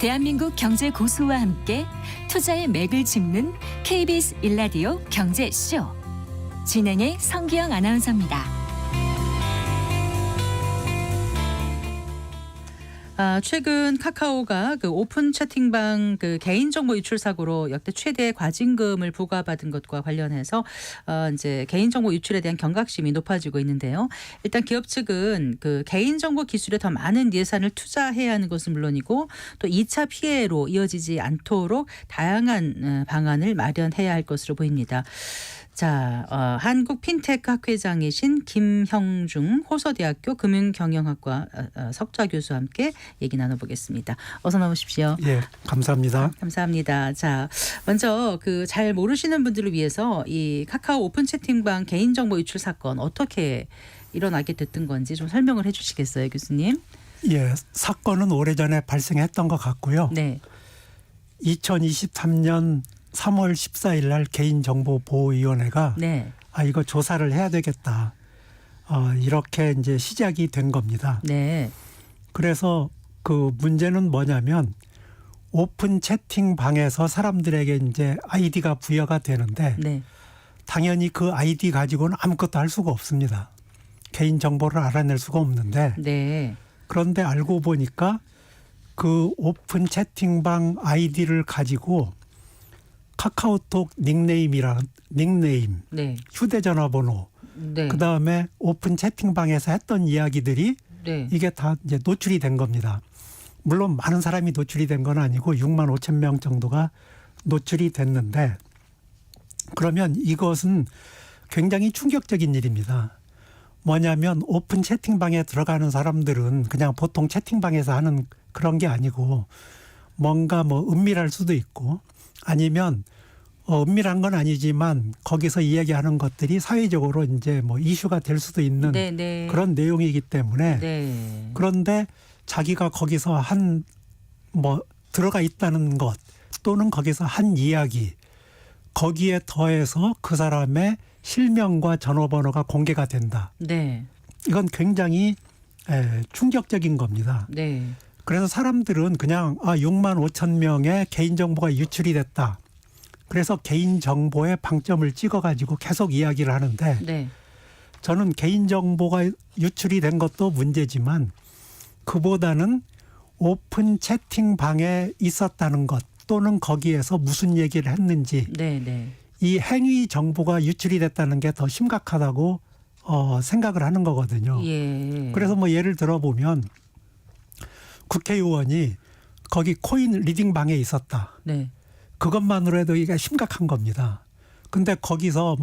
대한민국 경제 고수와 함께 투자의 맥을 짚는 KBS 1라디오 경제쇼. 진행의 성기영 아나운서입니다. 최근 카카오가 그 오픈 채팅방 그 개인정보 유출 사고로 역대 최대 과징금을 부과받은 것과 관련해서 이제 개인정보 유출에 대한 경각심이 높아지고 있는데요. 일단 기업 측은 그 개인정보 기술에 더 많은 예산을 투자해야 하는 것은 물론이고 또 2차 피해로 이어지지 않도록 다양한 방안을 마련해야 할 것으로 보입니다. 자, 한국 핀테크 학회장이신 김형중 호서대학교 금융경영학과 석좌 교수와 함께 얘기 나눠보겠습니다. 어서 나오십시오. 예, 감사합니다. 감사합니다. 자, 먼저 그 잘 모르시는 분들을 위해서 이 카카오 오픈 채팅방 개인정보 유출 사건 어떻게 일어나게 됐던 건지 좀 설명을 해주시겠어요, 교수님? 예, 사건은 오래전에 발생했던 것 같고요. 네. 2023년 3월 14일 날 개인정보보호위원회가 네. 이거 조사를 해야 되겠다. 이렇게 이제 시작이 된 겁니다. 네. 그래서 그 문제는 뭐냐면 오픈 채팅방에서 사람들에게 이제 아이디가 부여가 되는데 네. 당연히 그 아이디 가지고는 아무것도 할 수가 없습니다. 개인정보를 알아낼 수가 없는데 네. 그런데 알고 보니까 그 오픈 채팅방 아이디를 가지고 카카오톡 닉네임, 네. 휴대전화 번호, 네. 그다음에 오픈 채팅방에서 했던 이야기들이 네. 이게 다 이제 노출이 된 겁니다. 물론 많은 사람이 노출이 된 건 아니고 6만 5천 명 정도가 노출이 됐는데 그러면 이것은 굉장히 충격적인 일입니다. 뭐냐면 오픈 채팅방에 들어가는 사람들은 그냥 보통 채팅방에서 하는 그런 게 아니고 뭔가 은밀할 수도 있고 아니면 은밀한 건 아니지만 거기서 이야기하는 것들이 사회적으로 이제 이슈가 될 수도 있는 네. 그런 내용이기 때문에 네. 그런데 자기가 거기서 들어가 있다는 것 또는 거기서 한 이야기 거기에 더해서 그 사람의 실명과 전화번호가 공개가 된다. 네. 이건 굉장히 충격적인 겁니다. 네. 그래서 사람들은 그냥 6만 5천 명의 개인정보가 유출이 됐다. 그래서 개인정보에 방점을 찍어가지고 계속 이야기를 하는데 네. 저는 개인정보가 유출이 된 것도 문제지만 그보다는 오픈 채팅방에 있었다는 것 또는 거기에서 무슨 얘기를 했는지 네. 이 행위 정보가 유출이 됐다는 게 더 심각하다고 생각을 하는 거거든요. 예. 그래서 예를 들어보면 국회의원이 거기 코인 리딩방에 있었다. 네. 그것만으로 해도 이게 심각한 겁니다. 근데 거기서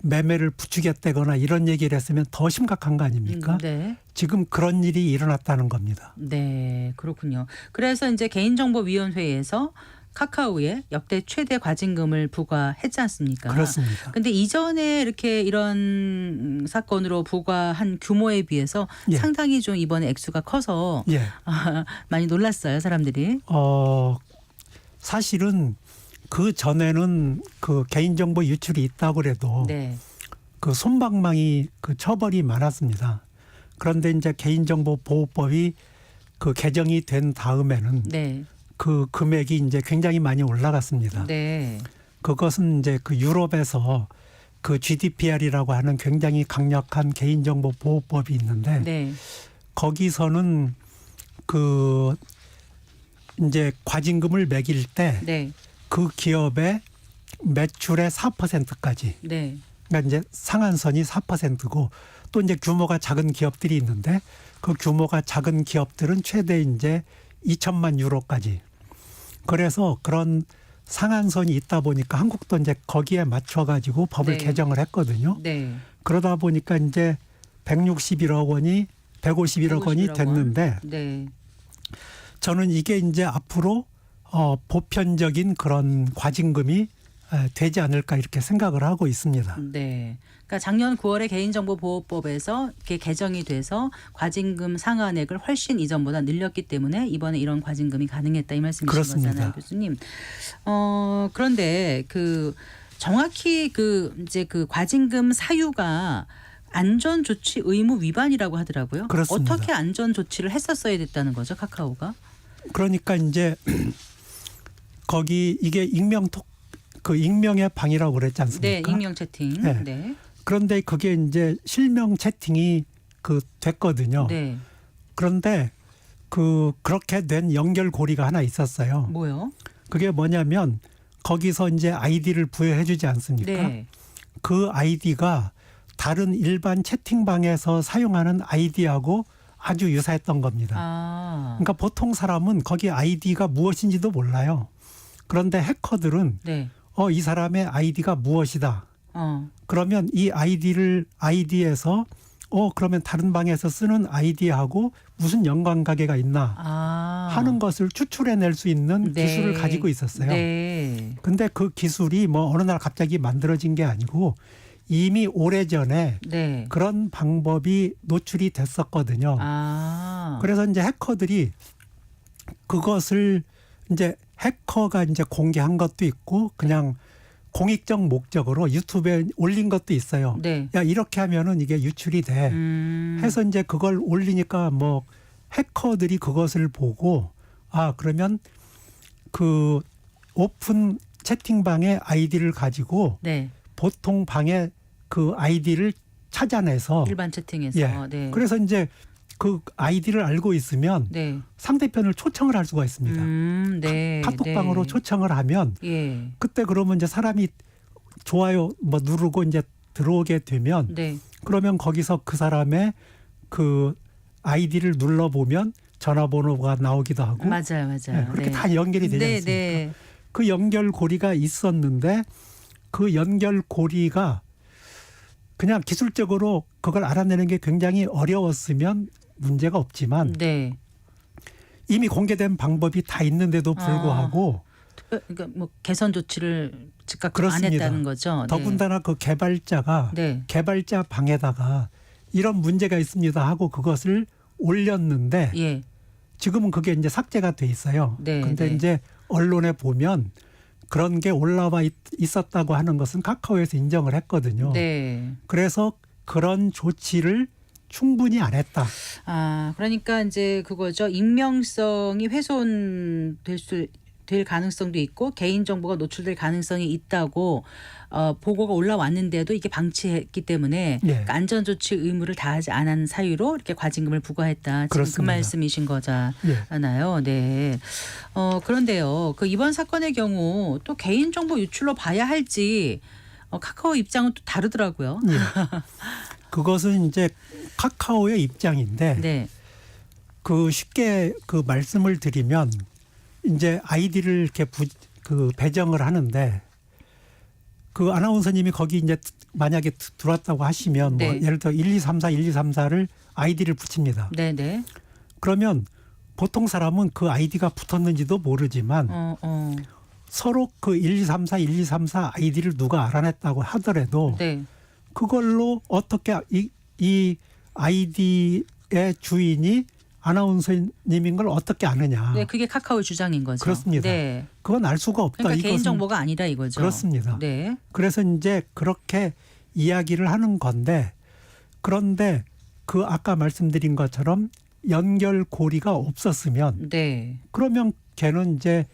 매매를 부추겼다거나 이런 얘기를 했으면 더 심각한 거 아닙니까? 네. 지금 그런 일이 일어났다는 겁니다. 네, 그렇군요. 그래서 이제 개인정보위원회에서 카카오에 역대 최대 과징금을 부과했지 않습니까? 그렇습니다. 근데 이전에 이렇게 이런 사건으로 부과한 규모에 비해서 예. 상당히 좀 이번에 액수가 커서 예. 많이 놀랐어요, 사람들이. 사실은 그 전에는 그 개인정보 유출이 있다고 그래도 네. 그 솜방망이 그 처벌이 많았습니다. 그런데 이제 개인정보보호법이 그 개정이 된 다음에는 네. 그 금액이 이제 굉장히 많이 올라갔습니다. 네. 그것은 이제 그 유럽에서 그 GDPR이라고 하는 굉장히 강력한 개인정보 보호법이 있는데 네. 거기서는 그 이제 과징금을 매길 때 네. 그 기업의 매출의 4%까지 네. 그러니까 이제 상한선이 4%고 또 이제 규모가 작은 기업들이 있는데 그 규모가 작은 기업들은 최대 이제 2천만 유로까지. 그래서 그런 상한선이 있다 보니까 한국도 이제 거기에 맞춰 가지고 법을 네. 개정을 했거든요. 네. 그러다 보니까 이제 161억 원이 151억 원이 151억 됐는데 네. 저는 이게 이제 앞으로 보편적인 그런 과징금이 되지 않을까 이렇게 생각을 하고 있습니다. 네. 그러니까 작년 9월에 개인정보보호법에서 이렇게 개정이 돼서 과징금 상한액을 훨씬 이전보다 늘렸기 때문에 이번에 이런 과징금이 가능했다 이 말씀이신 그렇습니다. 거잖아요, 교수님. 그런데 그 정확히 그 이제 그 과징금 사유가 안전조치 의무 위반이라고 하더라고요. 그렇습니다. 어떻게 안전조치를 했었어야 됐다는 거죠, 카카오가? 그러니까 이제 거기 이게 익명의 방이라고 그랬지 않습니까? 네, 익명 채팅. 네. 네. 그런데 그게 이제 실명 채팅이 됐거든요. 네. 그런데 그렇게 된 연결고리가 하나 있었어요. 뭐요? 그게 뭐냐면 거기서 이제 아이디를 부여해 주지 않습니까? 네. 그 아이디가 다른 일반 채팅방에서 사용하는 아이디하고 아주 유사했던 겁니다. 아. 그러니까 보통 사람은 거기 아이디가 무엇인지도 몰라요. 그런데 해커들은 네. 이 사람의 아이디가 무엇이다. 그러면 이 아이디에서 그러면 다른 방에서 쓰는 아이디하고 무슨 연관관계가 있나 하는 것을 추출해낼 수 있는 네. 기술을 가지고 있었어요. 네. 근데 그 기술이 뭐 어느 날 갑자기 만들어진 게 아니고 이미 오래전에 네. 그런 방법이 노출이 됐었거든요. 그래서 이제 해커들이 그것을 이제 해커가 이제 공개한 것도 있고 그냥 공익적 목적으로 유튜브에 올린 것도 있어요. 네. 야, 이렇게 하면은 이게 유출이 돼. 해서 이제 그걸 올리니까 뭐 해커들이 그것을 보고 그러면 그 오픈 채팅방의 아이디를 가지고 네. 보통 방의 그 아이디를 찾아내서 일반 채팅에서. 예. 네. 그래서 이제 그 아이디를 알고 있으면 네. 상대편을 초청을 할 수가 있습니다. 네. 카톡방으로 네. 초청을 하면 예. 그때 그러면 이제 사람이 좋아요 뭐 누르고 이제 들어오게 되면 네. 그러면 거기서 그 사람의 그 아이디를 눌러보면 전화번호가 나오기도 하고 맞아요. 맞아요. 그렇게 네. 다 연결이 되지 네, 않습니까? 네. 그 연결고리가 있었는데 그 연결고리가 그냥 기술적으로 그걸 알아내는 게 굉장히 어려웠으면 문제가 없지만 네. 이미 공개된 방법이 다 있는데도 불구하고 그러니까 뭐 개선 조치를 즉각 안 그렇습니다. 했다는 거죠. 더군다나 그 개발자가 네. 개발자 방에다가 이런 문제가 있습니다 하고 그것을 올렸는데 예. 지금은 그게 이제 삭제가 돼 있어요. 네, 근데 네. 이제 언론에 보면 그런 게 올라와 있었다고 하는 것은 카카오에서 인정을 했거든요. 네. 그래서 그런 조치를 충분히 안 했다. 그러니까 이제 그거죠. 익명성이 될 가능성도 있고 개인 정보가 노출될 가능성이 있다고 보고가 올라왔는데도 이게 방치했기 때문에 예. 안전 조치 의무를 다하지 않은 사유로 이렇게 과징금을 부과했다. 지금 그 그렇습니다. 말씀이신 예. 거잖아요. 네. 그런데요. 그 이번 사건의 경우 또 개인 정보 유출로 봐야 할지 카카오 입장은 또 다르더라고요. 예. 그것은 이제 카카오의 입장인데 네. 쉽게 말씀을 드리면 이제 아이디를 이렇게 배정을 하는데 그 아나운서님이 거기 이제 만약에 들어왔다고 하시면 네. 뭐 예를 들어 1234를 아이디를 붙입니다. 네, 네. 그러면 보통 사람은 그 아이디가 붙었는지도 모르지만 서로 그 1234 아이디를 누가 알아냈다고 하더라도 네. 그걸로 어떻게 이 아이디의 주인이 아나운서님인 걸 어떻게 아느냐. 네, 그게 카카오의 주장인 거죠. 그렇습니다. 네. 그건 알 수가 없다. 그러니까 이것은 개인 정보가 아니라 이거죠. 그렇습니다. 네. 그래서 이제 그렇게 이야기를 하는 건데 그런데 그 아까 말씀드린 것처럼 연결고리가 없었으면 네. 그러면 걔는 이제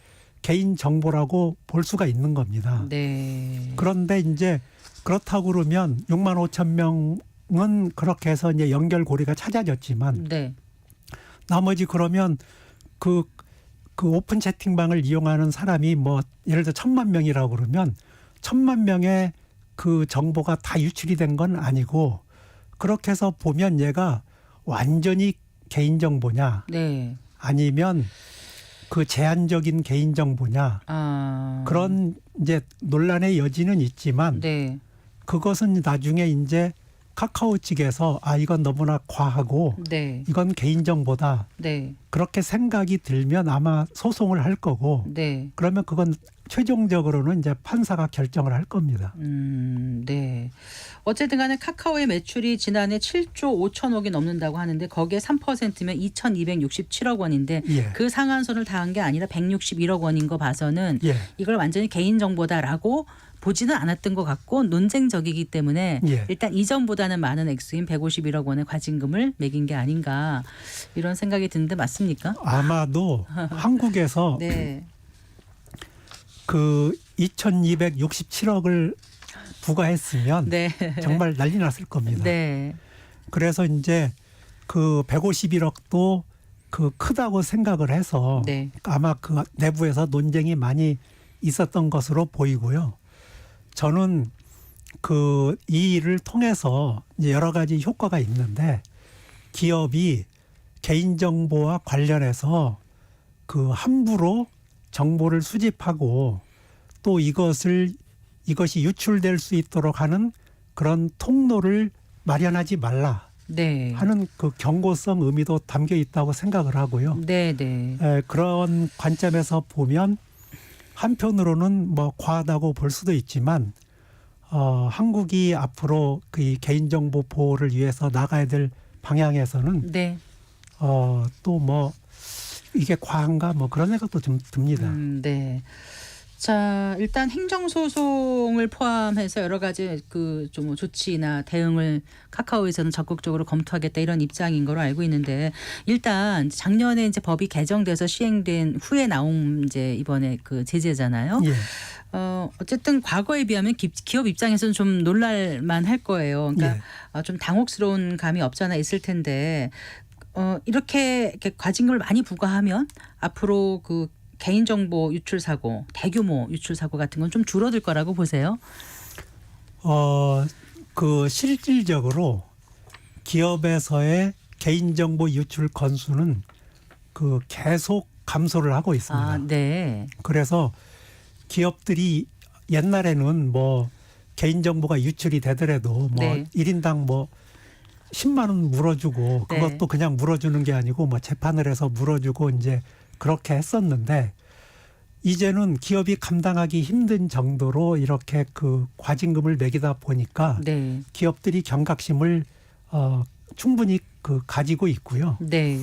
개인 정보라고 볼 수가 있는 겁니다. 네. 그런데 이제 그렇다고 그러면 6만 5천 명은 그렇게 해서 이제 연결고리가 찾아졌지만 네. 나머지 그러면 그 오픈 채팅방을 이용하는 사람이 뭐 예를 들어 1,000만 명이라고 그러면 1,000만 명의 그 정보가 다 유출이 된 건 아니고 그렇게 해서 보면 얘가 완전히 개인 정보냐 네. 아니면 그 제한적인 개인 정보냐 그런 이제 논란의 여지는 있지만 네. 그것은 나중에 이제 카카오 측에서 이건 너무나 과하고 네. 이건 개인정보다 네. 그렇게 생각이 들면 아마 소송을 할 거고 네. 그러면 그건 최종적으로는 이제 판사가 결정을 할 겁니다. 네. 어쨌든 간에 카카오의 매출이 지난해 7조 5천억이 넘는다고 하는데 거기에 3%면 2,267억 원인데 예. 그 상한선을 다한 게 아니라 161억 원인 거 봐서는 예. 이걸 완전히 개인정보다라고 보지는 않았던 것 같고 논쟁적이기 때문에 예. 일단 이전보다는 많은 액수인 151억 원의 과징금을 매긴 게 아닌가 이런 생각이 드는데 맞습니까? 아마도 한국에서 네. 그 2,267억을 부과했으면 네. 정말 난리 났을 겁니다. 네. 그래서 이제 그 151억도 그 크다고 생각을 해서 네. 아마 그 내부에서 논쟁이 많이 있었던 것으로 보이고요. 저는 그 이 일을 통해서 이제 여러 가지 효과가 있는데 기업이 개인정보와 관련해서 그 함부로 정보를 수집하고 또 이것이 유출될 수 있도록 하는 그런 통로를 마련하지 말라 네. 하는 그 경고성 의미도 담겨 있다고 생각을 하고요. 네, 네. 그런 관점에서 보면 한편으로는 뭐 과하다고 볼 수도 있지만 한국이 앞으로 그 개인정보 보호를 위해서 나가야 될 방향에서는 네. 또 뭐 이게 과한가 뭐 그런 생각도 좀 듭니다. 네. 자, 일단 행정소송을 포함해서 여러 가지 그 좀 조치나 대응을 카카오에서는 적극적으로 검토하겠다 이런 입장인 거로 알고 있는데 일단 작년에 이제 법이 개정돼서 시행된 후에 나온 이제 이번에 그 제재잖아요. 예. 어쨌든 과거에 비하면 기업 입장에서는 좀 놀랄만 할 거예요. 그러니까 좀 당혹스러운 감이 없잖아 있을 텐데 이렇게 과징금을 많이 부과하면 앞으로 그 개인정보 유출 사고, 대규모 유출 사고 같은 건 좀 줄어들 거라고 보세요? 그 실질적으로 기업에서의 개인정보 유출 건수는 그 계속 감소를 하고 있습니다. 아, 네. 그래서 기업들이 옛날에는 뭐 개인정보가 유출이 되더라도 뭐 네. 1인당 뭐 10만 원 물어주고 네. 그것도 그냥 물어주는 게 아니고 뭐 재판을 해서 물어주고 이제 그렇게 했었는데 이제는 기업이 감당하기 힘든 정도로 이렇게 그 과징금을 매기다 보니까 네. 기업들이 경각심을 충분히 그 가지고 있고요. 네.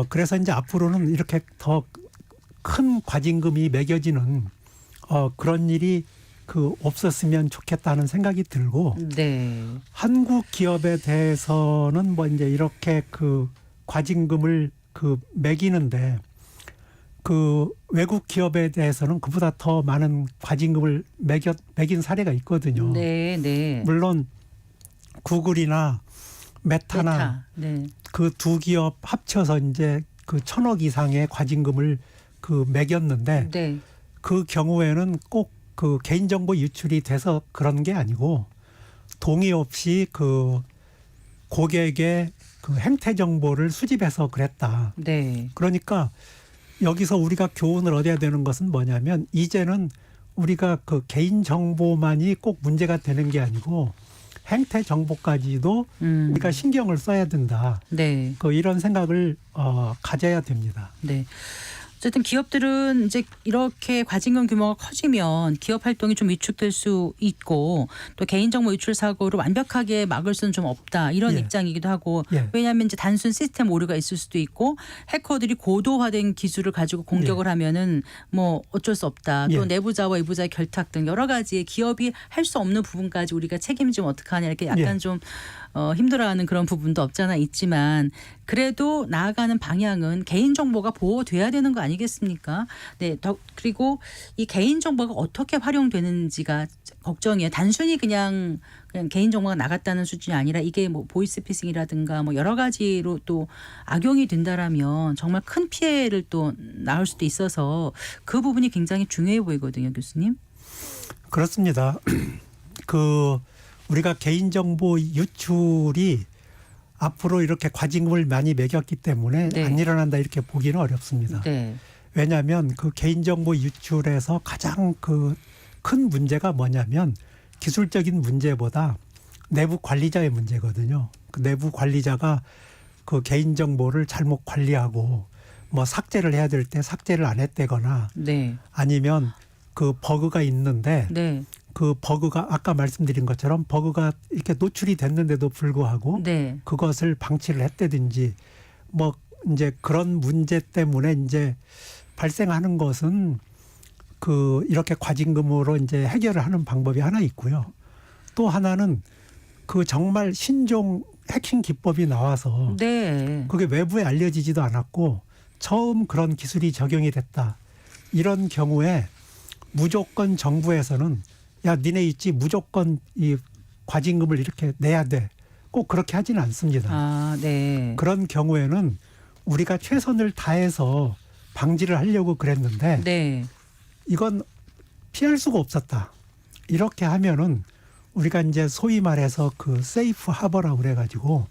그래서 이제 앞으로는 이렇게 더 큰 과징금이 매겨지는 그런 일이 그 없었으면 좋겠다는 생각이 들고 네. 한국 기업에 대해서는 뭐 이제 이렇게 그 과징금을 그 매기는데 그 외국 기업에 대해서는 그보다 더 많은 과징금을 매긴 사례가 있거든요. 네. 네. 물론 구글이나 메타나 메타. 네. 그 두 기업 합쳐서 이제 그 1,000억 이상의 과징금을 그 매겼는데 네. 그 경우에는 꼭 그 개인정보 유출이 돼서 그런 게 아니고 동의 없이 그 고객의 그 행태 정보를 수집해서 그랬다. 네. 그러니까 여기서 우리가 교훈을 얻어야 되는 것은 뭐냐면 이제는 우리가 그 개인 정보만이 꼭 문제가 되는 게 아니고 행태 정보까지도 우리가 신경을 써야 된다. 네. 그 이런 생각을 가져야 됩니다. 네. 어쨌든 기업들은 이제 이렇게 과징금 규모가 커지면 기업 활동이 좀 위축될 수 있고 또 개인정보 유출 사고를 완벽하게 막을 수는 좀 없다 이런 예. 입장이기도 하고 예. 왜냐하면 이제 단순 시스템 오류가 있을 수도 있고 해커들이 고도화된 기술을 가지고 공격을 하면은 뭐 어쩔 수 없다. 또 예. 내부자와 외부자의 결탁 등 여러 가지 기업이 할 수 없는 부분까지 우리가 책임지면 어떡하냐 이렇게 약간 예. 좀 힘들어하는 그런 부분도 없잖아 있지만 그래도 나아가는 방향은 개인정보가 보호돼야 되는 거 아니겠습니까? 네, 그리고 이 개인정보가 어떻게 활용되는지가 걱정이에요. 단순히 그냥 개인정보가 나갔다는 수준이 아니라 이게 뭐 보이스피싱이라든가 뭐 여러 가지로 또 악용이 된다라면 정말 큰 피해를 또 낳을 수도 있어서 그 부분이 굉장히 중요해 보이거든요, 교수님. 그렇습니다. 그 우리가 개인정보 유출이 앞으로 이렇게 과징금을 많이 매겼기 때문에 네. 안 일어난다 이렇게 보기는 어렵습니다. 네. 왜냐하면 그 개인정보 유출에서 가장 그 큰 문제가 뭐냐면 기술적인 문제보다 내부 관리자의 문제거든요. 그 내부 관리자가 그 개인정보를 잘못 관리하고 뭐 삭제를 해야 될 때 삭제를 안 했다거나 네. 아니면 그 버그가 있는데 네. 그 버그가 아까 말씀드린 것처럼 버그가 이렇게 노출이 됐는데도 불구하고 네. 그것을 방치를 했다든지 뭐 이제 그런 문제 때문에 이제 발생하는 것은 그 이렇게 과징금으로 이제 해결을 하는 방법이 하나 있고요. 또 하나는 그 정말 신종 해킹 기법이 나와서 네. 그게 외부에 알려지지도 않았고 처음 그런 기술이 적용이 됐다. 이런 경우에 무조건 정부에서는 야 니네 있지 무조건 이 과징금을 이렇게 내야 돼. 꼭 그렇게 하지는 않습니다. 아, 네. 그런 경우에는 우리가 최선을 다해서 방지를 하려고 그랬는데 네. 이건 피할 수가 없었다. 이렇게 하면은 우리가 이제 소위 말해서 그 세이프 하버라고 그래가지고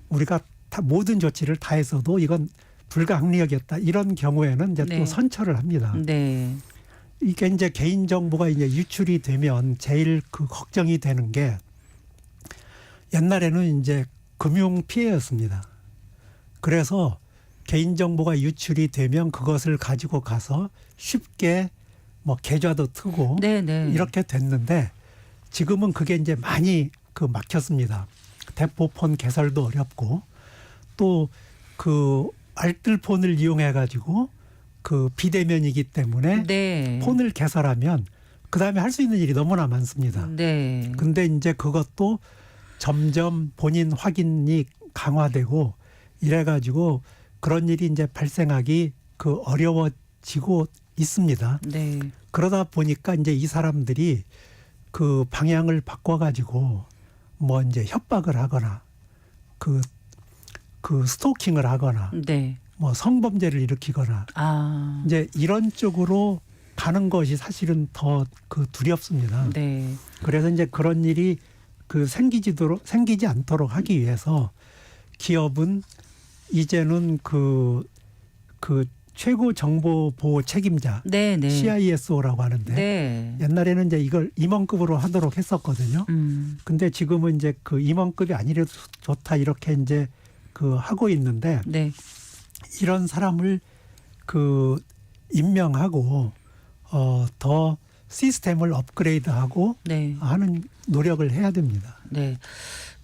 우리가 다 모든 조치를 다해서도 이건 불가항력이었다. 이런 경우에는 이제 네. 또 선처를 합니다. 네. 이게 이제 개인 정보가 이제 유출이 되면 제일 그 걱정이 되는 게 옛날에는 이제 금융 피해였습니다. 그래서 개인 정보가 유출이 되면 그것을 가지고 가서 쉽게 뭐 계좌도 트고 네, 네. 이렇게 됐는데 지금은 그게 이제 많이 그 막혔습니다. 대포폰 개설도 어렵고 또 그 알뜰폰을 이용해 가지고 그 비대면이기 때문에 네. 폰을 개설하면 그다음에 할 수 있는 일이 너무나 많습니다. 네. 근데 이제 그것도 점점 본인 확인이 강화되고 이래 가지고 그런 일이 이제 발생하기 그 어려워지고 있습니다. 네. 그러다 보니까 이제 이 사람들이 그 방향을 바꿔 가지고 뭐 이제 협박을 하거나 그 스토킹을 하거나 네. 뭐 성범죄를 일으키거나 아. 이제 이런 쪽으로 가는 것이 사실은 더 그 두렵습니다. 네. 그래서 이제 그런 일이 그 생기지 않도록 하기 위해서 기업은 이제는 그 최고 정보 보호 책임자 네, 네. CISO라고 하는데 네. 옛날에는 이제 이걸 임원급으로 하도록 했었거든요. 근데 지금은 이제 그 임원급이 아니래도 좋다 이렇게 이제 그 하고 있는데 네. 이런 사람을 그 임명하고 더 시스템을 업그레이드하고 네. 하는 노력을 해야 됩니다. 네.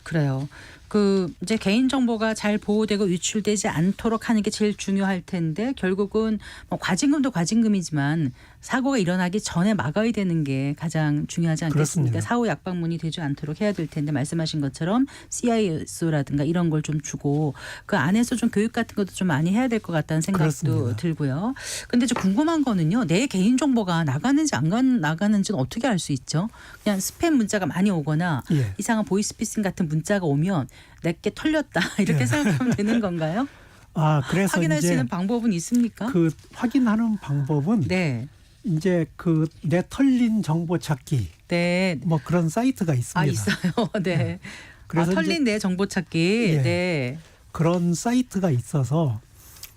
그래요. 그 이제 개인 정보가 잘 보호되고 유출되지 않도록 하는 게 제일 중요할 텐데 결국은 뭐 과징금도 과징금이지만 사고가 일어나기 전에 막아야 되는 게 가장 중요하지 않겠습니까? 그렇습니다. 사후 약방문이 되지 않도록 해야 될 텐데 말씀하신 것처럼 CISO라든가 이런 걸 좀 주고 그 안에서 좀 교육 같은 것도 좀 많이 해야 될 것 같다는 생각도 그렇습니다. 들고요. 근데 저 궁금한 거는요. 내 개인 정보가 나가는지 안 나가는지는 어떻게 알 수 있죠? 그냥 스팸 문자가 많이 오거나 예. 이상한 보이스피싱 같은 문자가 오면 내게 털렸다 이렇게 예. 생각하면 되는 건가요? 아 그래서 확인할 수 이제 있는 방법은 있습니까? 그 확인하는 방법은 네, 이제 그 내 털린 정보 찾기 네. 뭐 그런 사이트가 있습니다. 아 있어요. 네. 그래서 아, 털린 내 정보 찾기. 예. 네. 그런 사이트가 있어서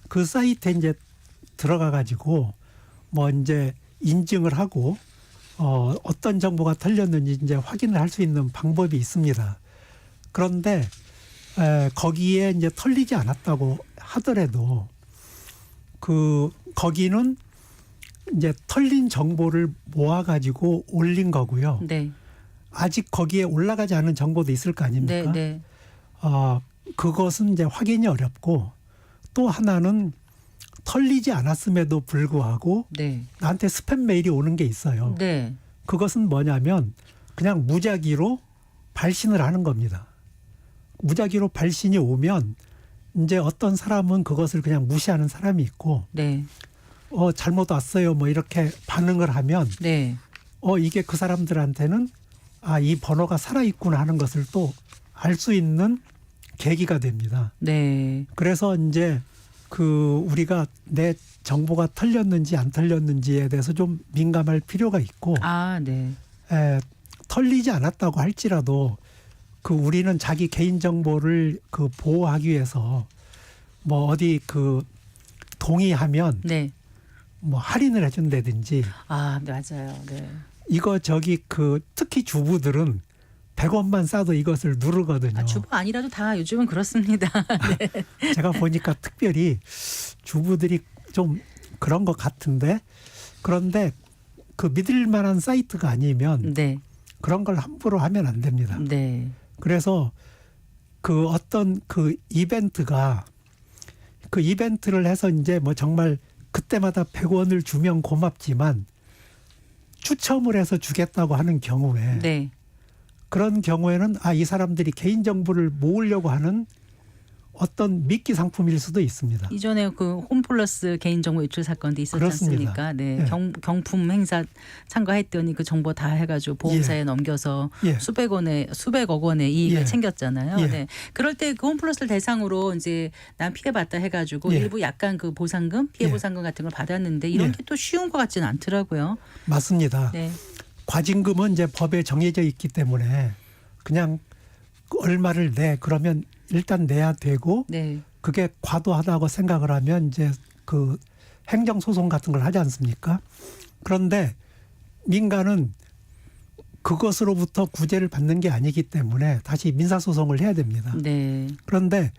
그 사이트에 이제 들어가 가지고 뭐 이제 인증을 하고 어떤 정보가 털렸는지 이제 확인을 할 수 있는 방법이 있습니다. 그런데 거기에 이제 털리지 않았다고 하더라도 그 거기는 이제 털린 정보를 모아 가지고 올린 거고요. 네. 아직 거기에 올라가지 않은 정보도 있을 거 아닙니까? 네. 네. 그것은 이제 확인이 어렵고 또 하나는 털리지 않았음에도 불구하고 네. 나한테 스팸 메일이 오는 게 있어요. 네. 그것은 뭐냐면 그냥 무작위로 발신을 하는 겁니다. 무작위로 발신이 오면 이제 어떤 사람은 그것을 그냥 무시하는 사람이 있고 네. 잘못 왔어요 뭐 이렇게 반응을 하면 네. 이게 그 사람들한테는 이 번호가 살아있구나 하는 것을 또 알 수 있는 계기가 됩니다. 네. 그래서 이제 우리가 내 정보가 털렸는지 안 털렸는지에 대해서 좀 민감할 필요가 있고 아, 네. 털리지 않았다고 할지라도 우리는 자기 개인 정보를 보호하기 위해서 뭐 어디 동의하면 네. 뭐 할인을 해준다든지 아, 네, 맞아요. 네. 이거 특히 주부들은 100원만 싸도 이것을 누르거든요. 주부 아니라도 다 요즘은 그렇습니다. 네. 제가 보니까 특별히 주부들이 좀 그런 것 같은데 그런데 그 믿을 만한 사이트가 아니면 네. 그런 걸 함부로 하면 안 됩니다. 네. 그래서 그 어떤 그 이벤트가 그 이벤트를 해서 이제 뭐 정말 그때마다 100원을 주면 고맙지만 추첨을 해서 주겠다고 하는 경우에 네. 그런 경우에는 이 사람들이 개인정보를 모으려고 하는 어떤 미끼 상품일 수도 있습니다. 이전에 그 홈플러스 개인정보 유출 사건도 있었지 그렇습니다. 않습니까? 네. 예. 경품 행사 참가했더니 그 정보 다 해가지고 보험사에 예. 넘겨서 예. 수백억 원의 이익을 예. 챙겼잖아요. 예. 네. 그럴 때 그 홈플러스를 대상으로 이제 난 피해봤다 해가지고 예. 일부 약간 그 보상금, 피해 예. 보상금 같은 걸 받았는데 이런 예. 게 또 쉬운 것 같지는 않더라고요. 맞습니다. 네. 과징금은 이제 법에 정해져 있기 때문에 그냥 얼마를 그러면 일단 내야 되고 네. 그게 과도하다고 생각을 하면 이제 그 행정소송 같은 걸 하지 않습니까? 그런데 민간은 그것으로부터 구제를 받는 게 아니기 때문에 다시 민사소송을 해야 됩니다. 네. 그런데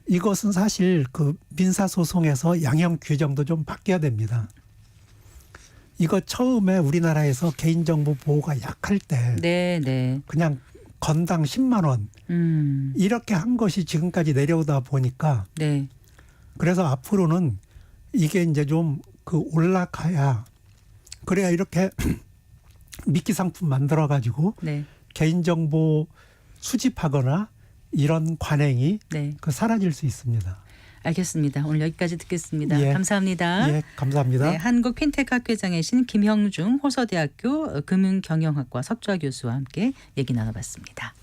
이것은 사실 그 민사소송에서 양형 규정도 좀 바뀌어야 됩니다. 이거 처음에 우리나라에서 개인정보 보호가 약할 때 네. 네. 그냥 건당 10만 원 이렇게 한 것이 지금까지 내려오다 보니까 네. 그래서 앞으로는 이게 이제 좀 그 올라가야 그래야 이렇게 미끼 상품 만들어 가지고 네. 개인정보 수집하거나 이런 관행이 네. 그 사라질 수 있습니다. 알겠습니다. 오늘 여기까지 듣겠습니다. 예. 감사합니다. 예, 감사합니다. 네, 한국 핀테크 학회장이신 김형중 호서대학교 금융경영학과 석좌 교수와 함께 얘기 나눠봤습니다.